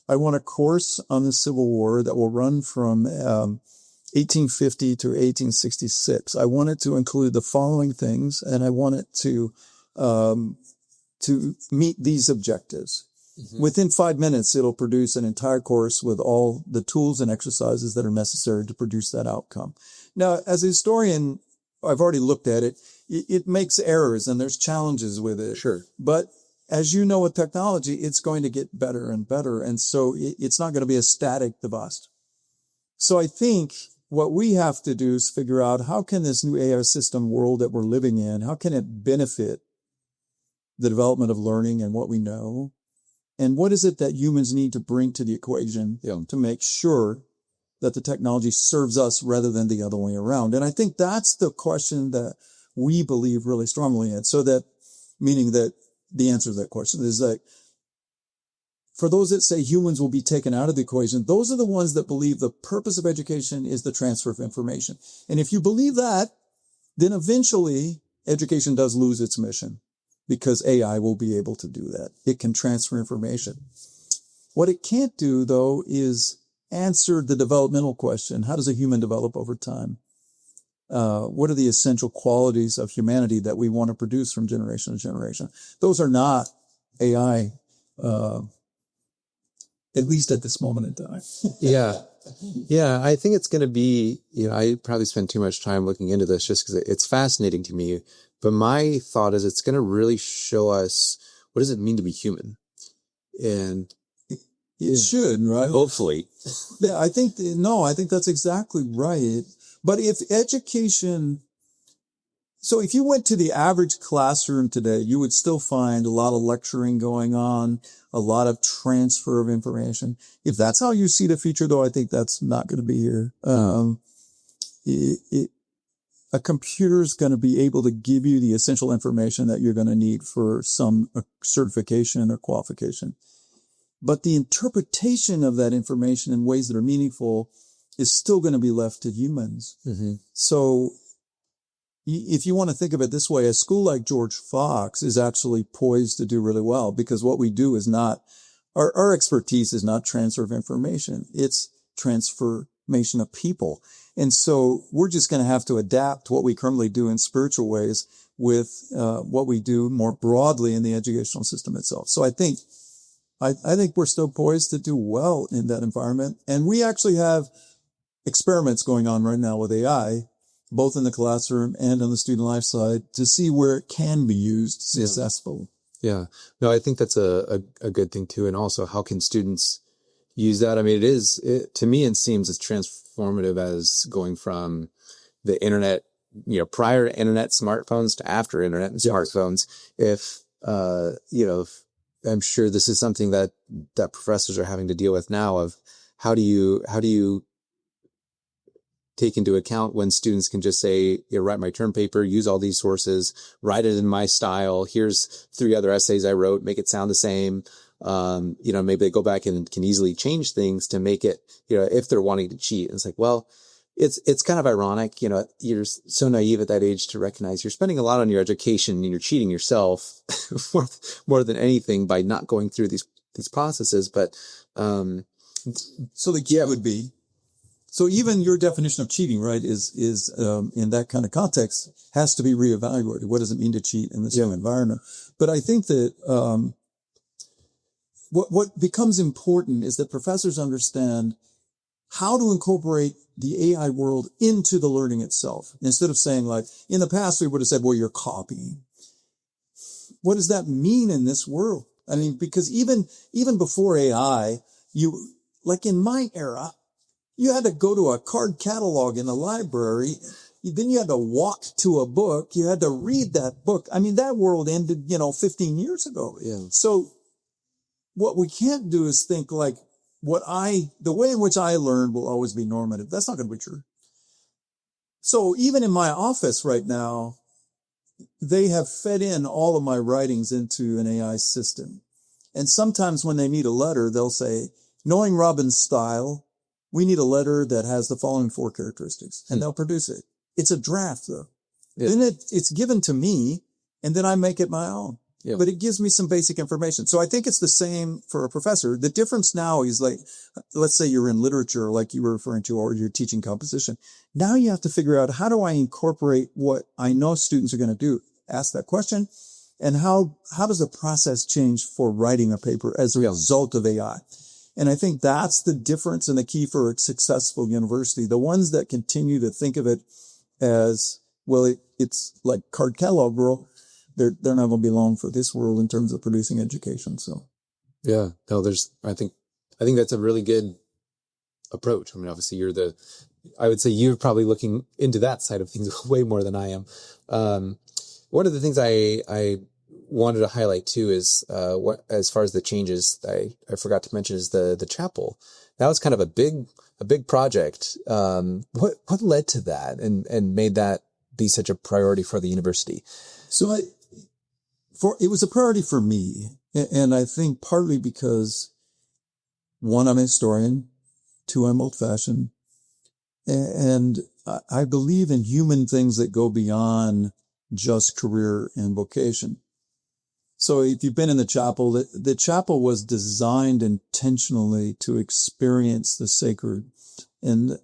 I want a course on the Civil War that will run from 1850 to 1866. I want it to include the following things, and I want it to meet these objectives. Within 5 minutes, it'll produce an entire course with all the tools and exercises that are necessary to produce that outcome. Now, as a historian, I've already looked at it. It makes errors and there's challenges with it. Sure. But as you know, with technology, it's going to get better and better. And so it's not going to be a static device. So I think what we have to do is figure out how can this new AI system world that we're living in, how can it benefit the development of learning and what we know? And what is it that humans need to bring to the equation to make sure that the technology serves us rather than the other way around? And I think that's the question that we believe really strongly in. So that, meaning that the answer to that question is that for those that say humans will be taken out of the equation, those are the ones that believe the purpose of education is the transfer of information. And if you believe that, then eventually education does lose its mission because AI will be able to do that. It can transfer information. What it can't do, though, is answer the developmental question. How does a human develop over time? What are the essential qualities of humanity that we want to produce from generation to generation? Those are not AI, at least at this moment in time. Yeah. Yeah. I think it's going to be, I probably spent too much time looking into this just because it's fascinating to me. But my thought is it's going to really show us what does it mean to be human? And it should, right? Hopefully. Yeah, I think that's exactly right. But if education, so if you went to the average classroom today, you would still find a lot of lecturing going on, a lot of transfer of information. If that's how you see the future, though, I think that's not going to be here. A computer is going to be able to give you the essential information that you're going to need for some certification or qualification. But the interpretation of that information in ways that are meaningful is still going to be left to humans. Mm-hmm. So if you want to think of it this way, a school like George Fox is actually poised to do really well because what we do is not, our expertise is not transfer of information. It's transformation of people. And so we're just going to have to adapt what we currently do in spiritual ways with what we do more broadly in the educational system itself. So I think we're still poised to do well in that environment. And we actually have experiments going on right now with AI, both in the classroom and on the student life side, to see where it can be used successfully. Yeah. No, I think that's a good thing too. And also, how can students use that? I mean, to me, it seems as transformative as going from the internet, prior to internet smartphones to after internet and smartphones. If I'm sure this is something that professors are having to deal with now of how do you take into account when students can just say, write my term paper, use all these sources, write it in my style. Here's 3 other essays I wrote, make it sound the same. Maybe they go back and can easily change things to make it, if they're wanting to cheat. And it's like, well, it's kind of ironic, you're so naive at that age to recognize you're spending a lot on your education and you're cheating yourself more than anything by not going through these processes. But, so the key would be, so even your definition of cheating, right, is in that kind of context has to be reevaluated. What does it mean to cheat in this new environment? But I think that, what becomes important is that professors understand how to incorporate the AI world into the learning itself. Instead of saying, like, in the past, we would have said, well, you're copying. What does that mean in this world? I mean, because even before AI, like in my era, you had to go to a card catalog in the library. Then you had to walk to a book. You had to read that book. I mean, that world ended, 15 years ago. Yeah. So what we can't do is think like the way in which I learned will always be normative. That's not going to be true. So even in my office right now, they have fed in all of my writings into an AI system. And sometimes when they need a letter, they'll say, knowing Robin's style, we need a letter that has the following 4 characteristics, and they'll produce it. It's a draft though. Yeah. Then it's given to me and then I make it my own. Yeah. But it gives me some basic information. So I think it's the same for a professor. The difference now is like, let's say you're in literature, like you were referring to, or you're teaching composition. Now you have to figure out, how do I incorporate what I know students are going to do? Ask that question. And how does the process change for writing a paper as a result of AI? And I think that's the difference and the key for a successful university. The ones that continue to think of it as, well, it's like card catalog world, they're not going to be long for this world in terms of producing education. So, yeah, no, I think that's a really good approach. I mean, obviously I would say you're probably looking into that side of things way more than I am. One of the things I wanted to highlight too is, as far as the changes, I forgot to mention is the chapel. That was kind of a big project. What led to that and made that be such a priority for the university? So it was a priority for me. And I think partly because, one, I'm a historian. Two, I'm old fashioned. And I believe in human things that go beyond just career and vocation. So if you've been in the chapel, the chapel was designed intentionally to experience the sacred. And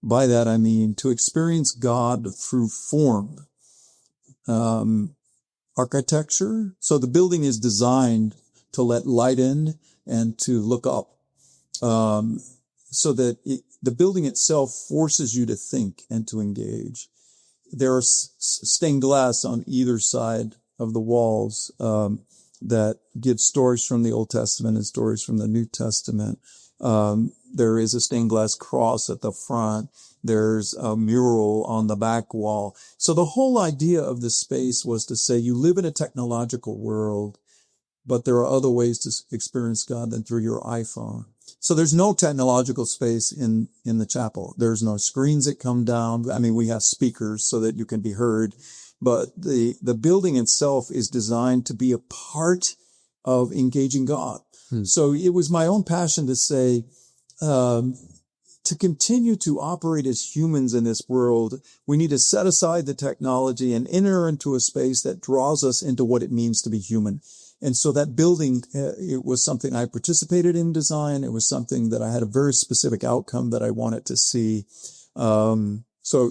by that, I mean to experience God through form, architecture. So the building is designed to let light in and to look up, so that the building itself forces you to think and to engage. There are stained glass on either side of the walls that give stories from the Old Testament and stories from the New Testament. There is a stained glass cross at the front. There's a mural on the back wall. So the whole idea of the space was to say you live in a technological world, but there are other ways to experience God than through your iPhone. So there's no technological space in the chapel. There's no screens that come down. I mean, we have speakers so that you can be heard, but the building itself is designed to be a part of engaging God. So it was my own passion to say, to continue to operate as humans in this world, we need to set aside the technology and enter into a space that draws us into what it means to be human. And so that building, it was something I participated in design. It was something that I had a very specific outcome that I wanted to see. So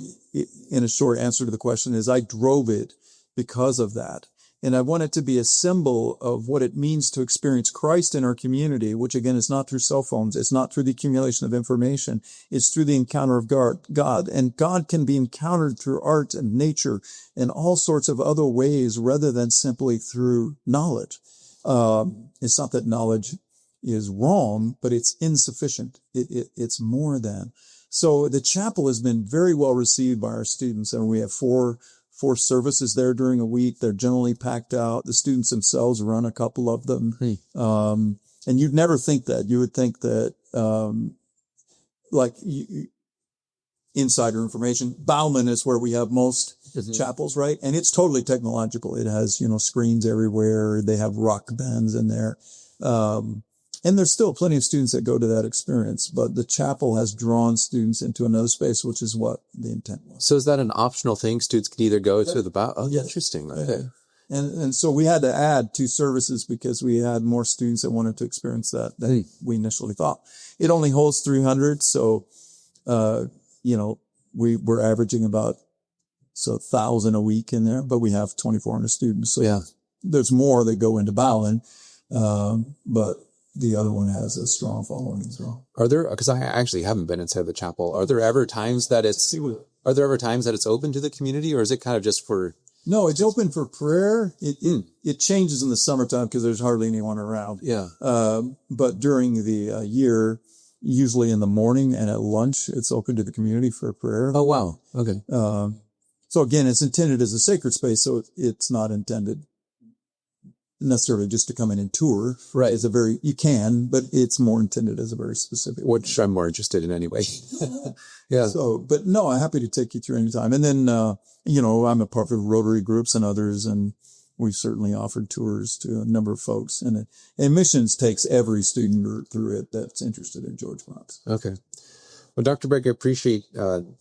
in a short answer to the question is I drove it because of that. And I want it to be a symbol of what it means to experience Christ in our community, which again is not through cell phones. It's not through the accumulation of information. It's through the encounter of God. And God can be encountered through art and nature and all sorts of other ways rather than simply through knowledge. It's not that knowledge is wrong, but it's insufficient. It's more than. So the chapel has been very well received by our students, and we have four services there during a week. They're generally packed out. The students themselves run a couple of them. And you'd never think that. You would think that, insider information, Bauman is where we have most chapels, right? And it's totally technological. It has, screens everywhere. They have rock bands in there. And there's still plenty of students that go to that experience, but the chapel has drawn students into another space, which is what the intent was. So is that an optional thing? Students can either go to the Oh, yeah, interesting. Okay. And so we had to add 2 services because we had more students that wanted to experience that than we initially thought. It only holds 300. So, we were averaging about 1,000 a week in there, but we have 2,400 students. So there's more that go into Bowlin. But the other one has a strong following as well. Are there, because I actually haven't been inside the chapel, are there ever times that it's open to the community, or is it kind of just for? No, it's open for prayer. It changes in the summertime because there's hardly anyone around. Yeah. But during the year, usually in the morning and at lunch, it's open to the community for prayer. Oh, wow. Okay. So again, it's intended as a sacred space, so it's not intended necessarily just to come in and tour. Right. You can, but it's more intended as a very specific. Which I'm more interested in anyway. Yeah. So, but no, I'm happy to take you through any time. And then, I'm a part of Rotary groups and others, and we've certainly offered tours to a number of folks. And missions takes every student through it that's interested in George Fox. Okay. Well, Dr. Beck, I appreciate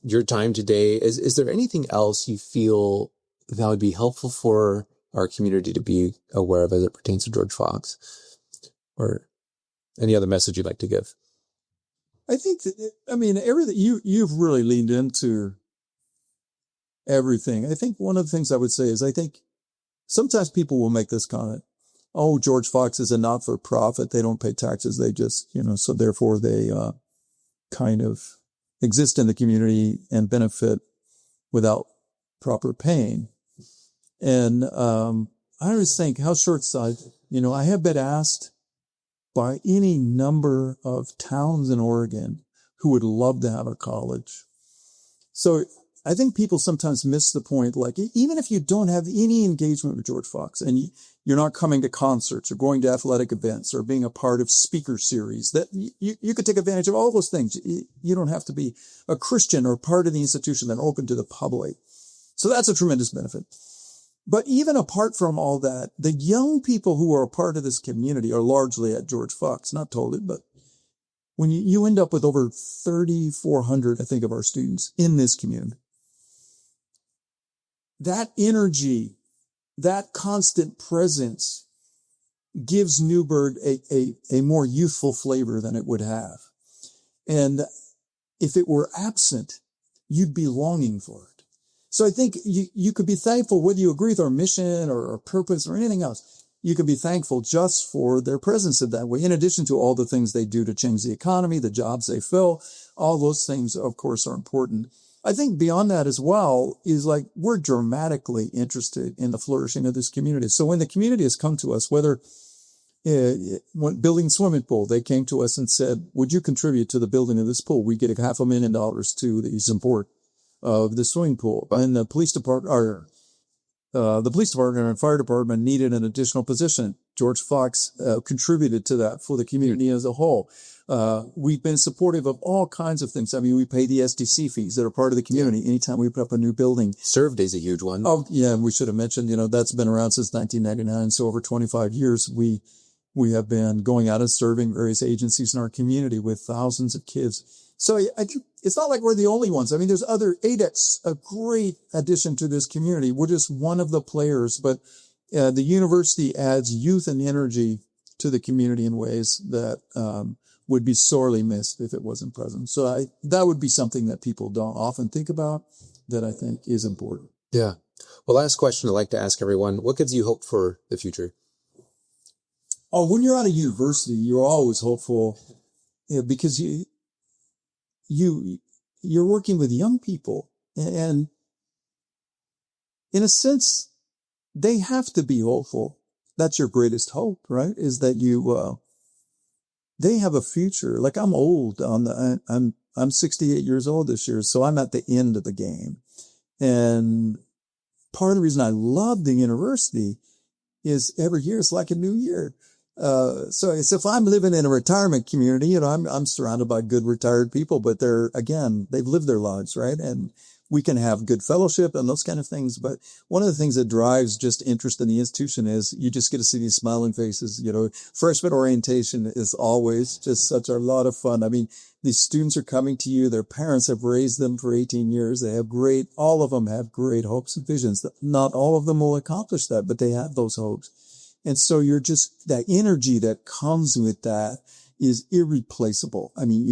your time today. Is there anything else you feel that would be helpful for our community to be aware of as it pertains to George Fox, or any other message you'd like to give? I think that, everything you've really leaned into everything. I think one of the things I would say is I think sometimes people will make this comment. Oh, George Fox is a not-for-profit. They don't pay taxes. They just, so therefore they kind of exist in the community and benefit without proper paying. And I always think how short-sighted. I have been asked by any number of towns in Oregon who would love to have a college. So I think people sometimes miss the point, like, even if you don't have any engagement with George Fox and you're not coming to concerts or going to athletic events or being a part of speaker series, that you could take advantage of all those things. You don't have to be a Christian or part of the institution that are open to the public. So that's a tremendous benefit. But even apart from all that, the young people who are a part of this community are largely at George Fox, not totally, but when you end up with over 3,400, I think, of our students in this community, that energy, that constant presence gives Newberg a more youthful flavor than it would have. And if it were absent, you'd be longing for it. So I think you could be thankful whether you agree with our mission or our purpose or anything else. You can be thankful just for their presence in that way, in addition to all the things they do to change the economy, the jobs they fill. All those things, of course, are important. I think beyond that as well is like we're dramatically interested in the flourishing of this community. So when the community has come to us, whether when building swimming pool, they came to us and said, would you contribute to the building of this pool? We get $500,000 to the support of the swimming pool. And the police department, and fire department needed an additional position. George Fox contributed to that for the community as a whole. We've been supportive of all kinds of things. I mean, we pay the SDC fees that are part of the community anytime we put up a new building. Serve Day is a huge one. Oh, yeah. We should have mentioned, that's been around since 1999. So over 25 years, we have been going out and serving various agencies in our community with thousands of kids. So I think it's not like we're the only ones. I mean, there's other ADEC's, a great addition to this community. We're just one of the players, but the university adds youth and energy to the community in ways that would be sorely missed if it wasn't present. So that would be something that people don't often think about that I think is important. Yeah. Well, last question I'd like to ask everyone. What gives you hope for the future? Oh, when you're out of university, you're always hopeful because you're working with young people, and in a sense, they have to be hopeful. That's your greatest hope, right? Is that they have a future. Like I'm old I'm 68 years old this year, so I'm at the end of the game. And part of the reason I love the university is every year it's like a new year. So if I'm living in a retirement community, I'm surrounded by good retired people, but they've lived their lives, right? And we can have good fellowship and those kind of things. But one of the things that drives just interest in the institution is you just get to see these smiling faces. Freshman orientation is always just such a lot of fun. I mean, these students are coming to you. Their parents have raised them for 18 years. All of them have great hopes and visions. Not all of them will accomplish that, but they have those hopes. And so that energy that comes with that is irreplaceable. I mean,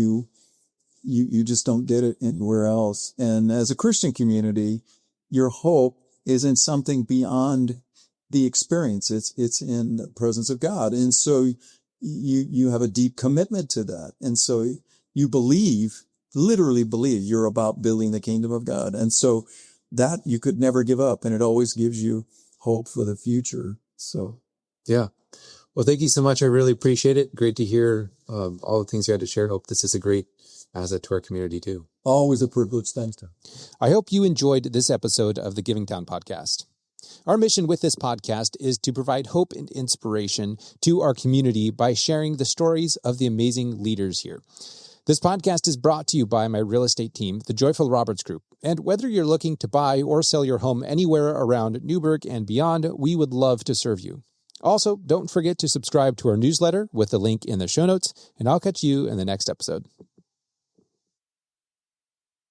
you just don't get it anywhere else. And as a Christian community, your hope is in something beyond the experience. It's in the presence of God. And so you have a deep commitment to that. And so you literally believe you're about building the kingdom of God. And so that you could never give up. And it always gives you hope for the future. So. Yeah. Well, thank you so much. I really appreciate it. Great to hear all the things you had to share. Hope this is a great asset to our community too. Always a privilege. Thanks, Tom. I hope you enjoyed this episode of the Giving Town podcast. Our mission with this podcast is to provide hope and inspiration to our community by sharing the stories of the amazing leaders here. This podcast is brought to you by my real estate team, the Joyful Roberts Group. And whether you're looking to buy or sell your home anywhere around Newberg and beyond, we would love to serve you. Also, don't forget to subscribe to our newsletter with the link in the show notes, and I'll catch you in the next episode.